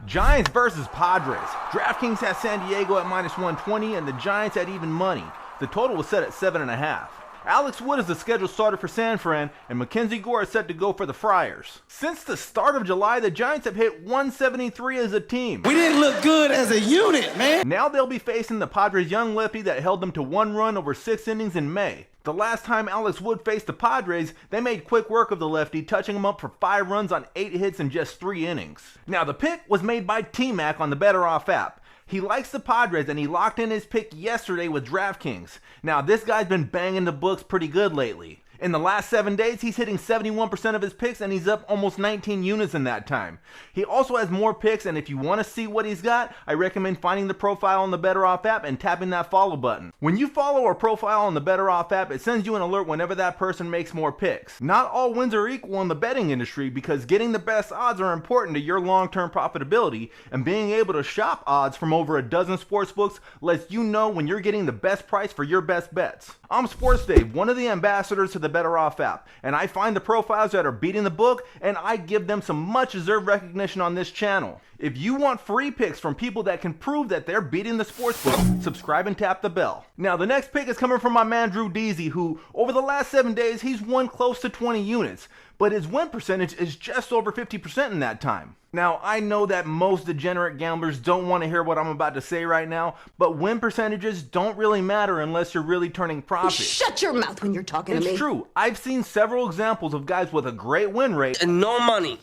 Giants versus Padres. DraftKings has San Diego at -120 and the Giants at even money. The total was set at 7.5. Alex Wood is the scheduled starter for San Fran, and Mackenzie Gore is set to go for the Friars. Since the start of July, the Giants have hit 173 as a team. We didn't look good as a unit, man. Now they'll be facing the Padres' young lefty that held them to 1 run over 6 innings in May. The last time Alex Wood faced the Padres, they made quick work of the lefty, touching him up for 5 runs on 8 hits in just 3 innings. Now the pick was made by Tmac on the BettorOff app. He likes the Padres and he locked in his pick yesterday with DraftKings. Now this guy's been banging the books pretty good lately. In the last 7 days, he's hitting 71% of his picks and he's up almost 19 units in that time. He also has more picks, and if you want to see what he's got, I recommend finding the profile on the BettorOff app and tapping that follow button. When you follow a profile on the BettorOff app, it sends you an alert whenever that person makes more picks. Not all wins are equal in the betting industry because getting the best odds are important to your long-term profitability, and being able to shop odds from over a dozen sportsbooks lets you know when you're getting the best price for your best bets. I'm Sports Dave, one of the ambassadors to the BettorOff app, and I find the profiles that are beating the book and I give them some much deserved recognition on this channel. If you want free picks from people that can prove that they're beating the sportsbook, subscribe and tap the bell. Now the next pick is coming from my man Drudeezy, who over the last 7 days he's won close to 20 units, but his win percentage is just over 50% in that time. Now I know that most degenerate gamblers don't want to hear what I'm about to say right now, but win percentages don't really matter unless you're really turning profit. Shut your mouth when you're talking to me. It's true. I've seen several examples of guys with a great win rate And no money.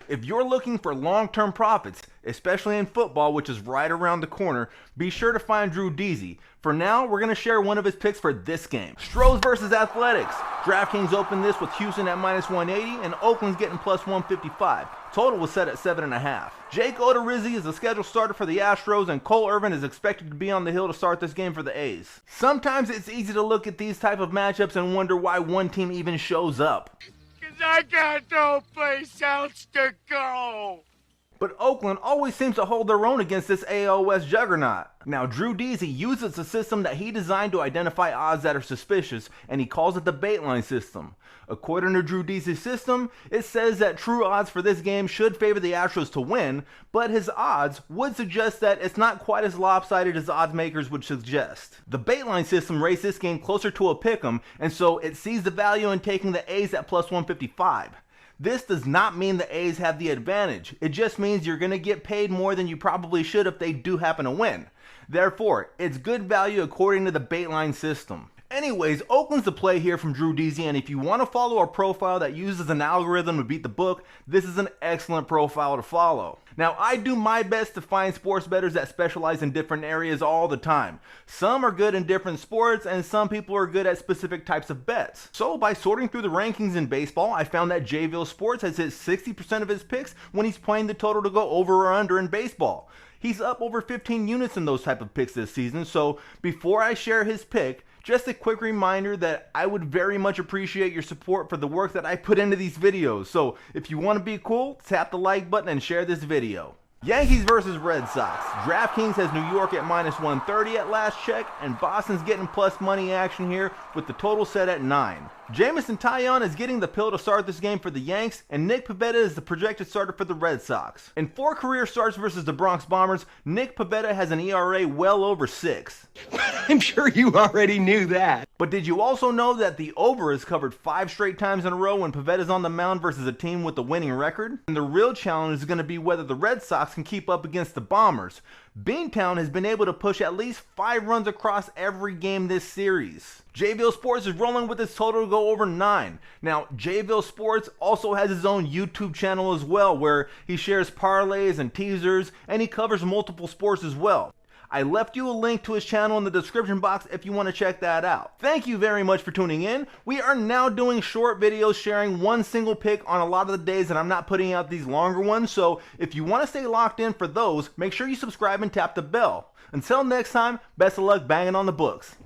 If you're looking for long-term profits, especially in football, which is right around the corner, be sure to find Drudeezy. For now, we're going to share one of his picks for this game. Astros versus Athletics. DraftKings opened this with Houston at -180 and Oakland's getting +155. Total was set at 7.5. Jake Odorizzi is the scheduled starter for the Astros, and Cole Irvin is expected to be on the hill to start this game for the A's. Sometimes it's easy to look at these type of matchups and wonder why one team even shows up. I got no place else to go. But Oakland always seems to hold their own against this AL West juggernaut. Now Drudeezy uses a system that he designed to identify odds that are suspicious, and he calls it the baitline system. According to Drudeezy's system, it says that true odds for this game should favor the Astros to win, but his odds would suggest that it's not quite as lopsided as odds makers would suggest. The baitline system raised this game closer to a pick'em, and so it sees the value in taking the A's at +155. This does not mean the A's have the advantage. It just means you're going to get paid more than you probably should if they do happen to win. Therefore, it's good value according to the baitline system. Anyways, Oakland's the play here from Drudeezy, and if you want to follow a profile that uses an algorithm to beat the book, this is an excellent profile to follow. Now, I do my best to find sports bettors that specialize in different areas all the time. Some are good in different sports, and some people are good at specific types of bets. So, by sorting through the rankings in baseball, I found that JVille Sports has hit 60% of his picks when he's playing the total to go over or under in baseball. He's up over 15 units in those type of picks this season, so before I share his pick, just a quick reminder that I would very much appreciate your support for the work that I put into these videos. So if you want to be cool, tap the like button and share this video. Yankees versus Red Sox. DraftKings has New York at -130 at last check, and Boston's getting plus money action here with the total set at 9. Jameson Taillon is getting the pill to start this game for the Yanks, and Nick Pivetta is the projected starter for the Red Sox. In 4 career starts versus the Bronx Bombers, Nick Pivetta has an ERA well over 6. I'm sure you already knew that. But did you also know that the over is covered 5 straight times in a row when Pivetta's on the mound versus a team with a winning record? And the real challenge is going to be whether the Red Sox can keep up against the Bombers. Beantown has been able to push at least 5 runs across every game this series. JVille Sports is rolling with its total to go over 9. Now, JVille Sports also has his own YouTube channel as well, where he shares parlays and teasers, and he covers multiple sports as well. I left you a link to his channel in the description box if you want to check that out. Thank you very much for tuning in. We are now doing short videos sharing one single pick on a lot of the days that I'm not putting out these longer ones, so if you want to stay locked in for those, make sure you subscribe and tap the bell. Until next time, best of luck banging on the books.